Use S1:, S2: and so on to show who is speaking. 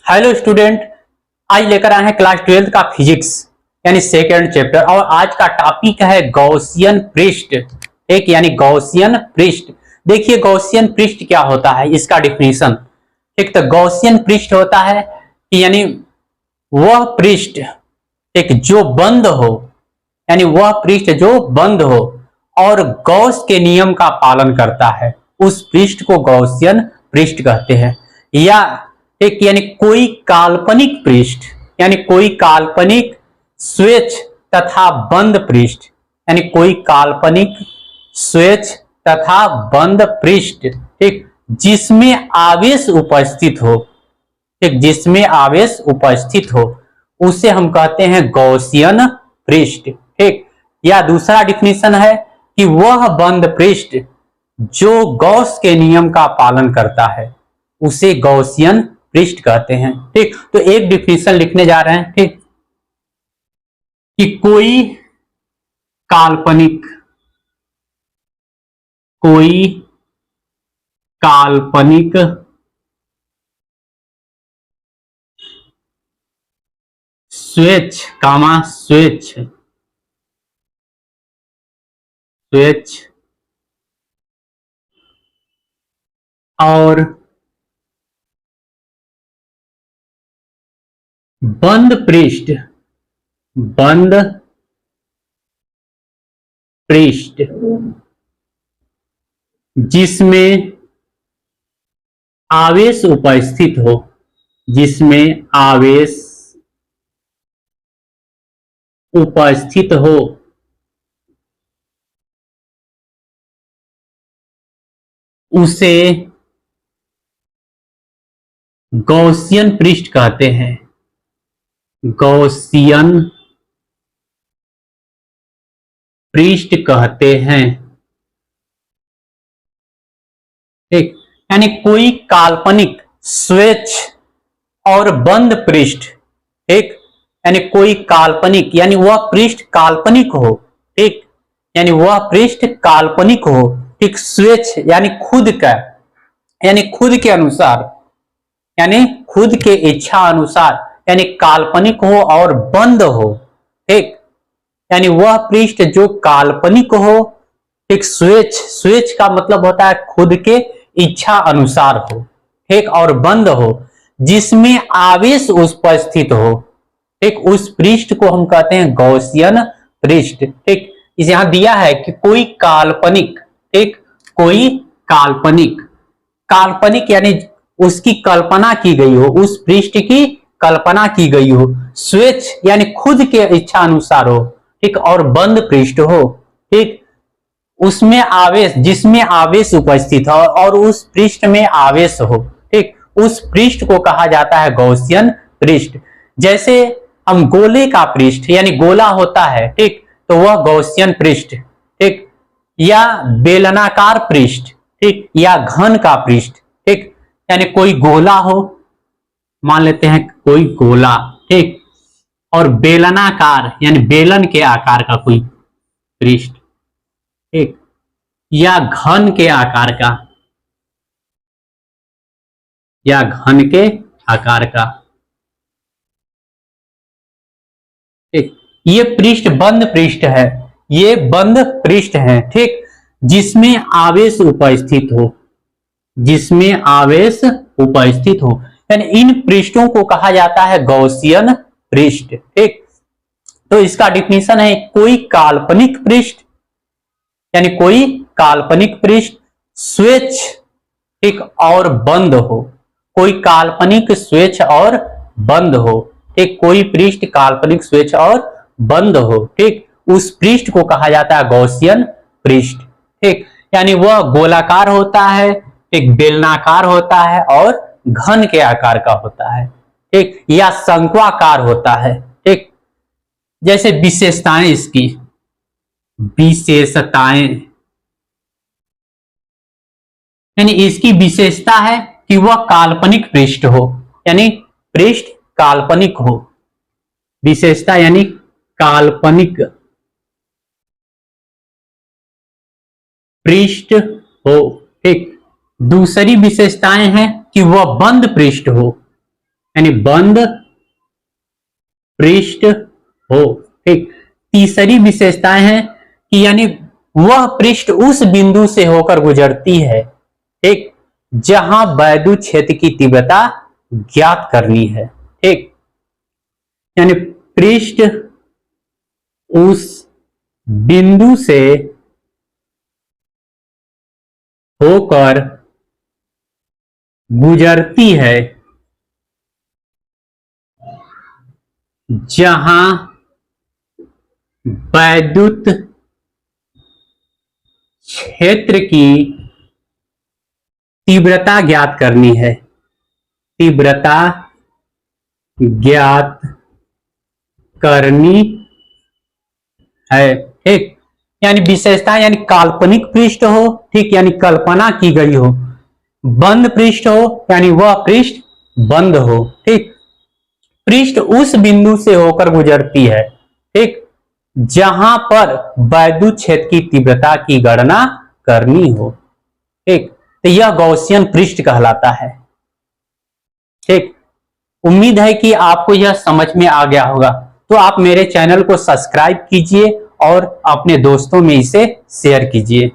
S1: Hello student, आज लेकर आए हैं क्लास 12 का फिजिक्स यानी सेकेंड चैप्टर। और आज का टॉपिक है गॉसियन पृष्ठ। एक यानी गॉसियन पृष्ठ। देखिए गॉसियन पृष्ठ क्या होता है, इसका डिफिनीशन। एक तो गॉसियन पृष्ठ होता है कि यानी वह पृष्ठ एक जो बंद हो, यानी वह पृष्ठ जो बंद हो और गॉस के नियम का पालन करता है, उस पृष्ठ को गॉसियन पृष्ठ कहते हैं। या एक यानी कोई काल्पनिक पृष्ठ, यानी कोई काल्पनिक स्वच्छ तथा बंद पृष्ठ, यानी कोई काल्पनिक स्वच्छ तथा बंद पृष्ठ, ठीक, जिसमें आवेश उपस्थित हो, ठीक, जिसमें आवेश उपस्थित हो, उसे हम कहते हैं गॉसियन पृष्ठ। ठीक, या दूसरा डिफिनीशन है कि वह बंद पृष्ठ जो गॉस के नियम का पालन करता है, उसे गॉसियन पृष्ठ कहते हैं। ठीक, तो एक डिफिनीशन लिखने जा रहे हैं, ठीक, कि कोई काल्पनिक स्वच्छ और बंद पृष्ठ जिसमें आवेश उपस्थित हो, जिसमें आवेश उपस्थित हो, उसे गॉसियन पृष्ठ कहते हैं। गॉसियन पृष्ठ कहते हैं। ठीक, यानी कोई काल्पनिक स्वच्छ और बंद पृष्ठ, ठीक, यानी कोई काल्पनिक यानी वह पृष्ठ काल्पनिक हो, ठीक, यानी वह पृष्ठ काल्पनिक हो, ठीक, स्वच्छ यानी खुद का, यानी खुद के अनुसार, यानी खुद के इच्छा अनुसार, यानी काल्पनिक हो और बंद हो, ठीक, यानी वह पृष्ठ जो काल्पनिक हो, एक स्वेच्छ का मतलब होता है खुद के इच्छा अनुसार हो, ठीक, और बंद हो, जिसमें आवेश उपस्थित हो, ठीक, उस पृष्ठ को हम कहते हैं गॉसियन पृष्ठ। ठीक, इस यहां दिया है कि कोई काल्पनिक, ठीक, कोई काल्पनिक यानी उसकी कल्पना की गई हो, उस पृष्ठ की कल्पना की गई हो, स्वेच्छ यानी खुद के इच्छा अनुसार हो, ठीक, और बंद पृष्ठ हो, ठीक, उसमें आवेश, जिसमें आवेश उपस्थित हो और उस पृष्ठ में आवेश हो, ठीक, उस पृष्ठ को कहा जाता है गॉसियन पृष्ठ। जैसे हम गोले का पृष्ठ यानी गोला होता है, ठीक, तो वह गॉसियन पृष्ठ, ठीक, या बेलनाकार पृष्ठ, ठीक, या घन का पृष्ठ, ठीक, यानी कोई गोला हो, मान लेते हैं कोई गोला, ठीक, और बेलनाकार यानी बेलन के आकार का कोई पृष्ठ, ठीक, या घन के आकार का, या घन के आकार का, ठीक, ये पृष्ठ बंद पृष्ठ है, ये बंद पृष्ठ है, ठीक, जिसमें आवेश उपस्थित हो, जिसमें आवेश उपस्थित हो, यानी इन पृष्ठों को कहा जाता है गॉसियन पृष्ठ। ठीक, तो इसका डिफिनीशन है कोई काल्पनिक पृष्ठ, यानी कोई काल्पनिक पृष्ठ स्वच्छ, ठीक, और बंद हो, कोई काल्पनिक स्वच्छ और बंद हो, ठीक, कोई पृष्ठ काल्पनिक स्वच्छ और बंद हो, ठीक, उस पृष्ठ को कहा जाता है गॉसियन पृष्ठ। ठीक, यानी वह गोलाकार होता है, एक बेलनाकार होता है और घन के आकार का होता है, ठीक, या शंक्वाकार होता है, ठीक। जैसे विशेषताएं, इसकी विशेषताएं यानी इसकी विशेषता है कि वह काल्पनिक पृष्ठ हो, यानी पृष्ठ काल्पनिक हो, विशेषता यानी काल्पनिक पृष्ठ हो, ठीक। दूसरी विशेषताएं हैं कि वह बंद पृष्ठ हो, यानी बंद पृष्ठ हो। ठीक, तीसरी विशेषताएं हैं कि यानी वह पृष्ठ उस बिंदु से होकर गुजरती है, ठीक, जहां वैद्युत क्षेत्र की तीव्रता ज्ञात करनी है। ठीक, यानी पृष्ठ उस बिंदु से होकर गुजरती है जहां वैद्युत क्षेत्र की तीव्रता ज्ञात करनी है, तीव्रता ज्ञात करनी है। ठीक, यानी विशेषता यानी काल्पनिक पृष्ठ हो, ठीक, यानी कल्पना की गई हो, बंद पृष्ठ हो यानी वह पृष्ठ बंद हो। ठीक, पृष्ठ उस बिंदु से होकर गुजरती है, ठीक, जहां पर वैद्युत क्षेत्र की तीव्रता की गणना करनी हो। ठीक, तो यह गॉसियन पृष्ठ कहलाता है। ठीक, उम्मीद है कि आपको यह समझ में आ गया होगा। तो आप मेरे चैनल को सब्सक्राइब कीजिए और अपने दोस्तों में इसे शेयर कीजिए।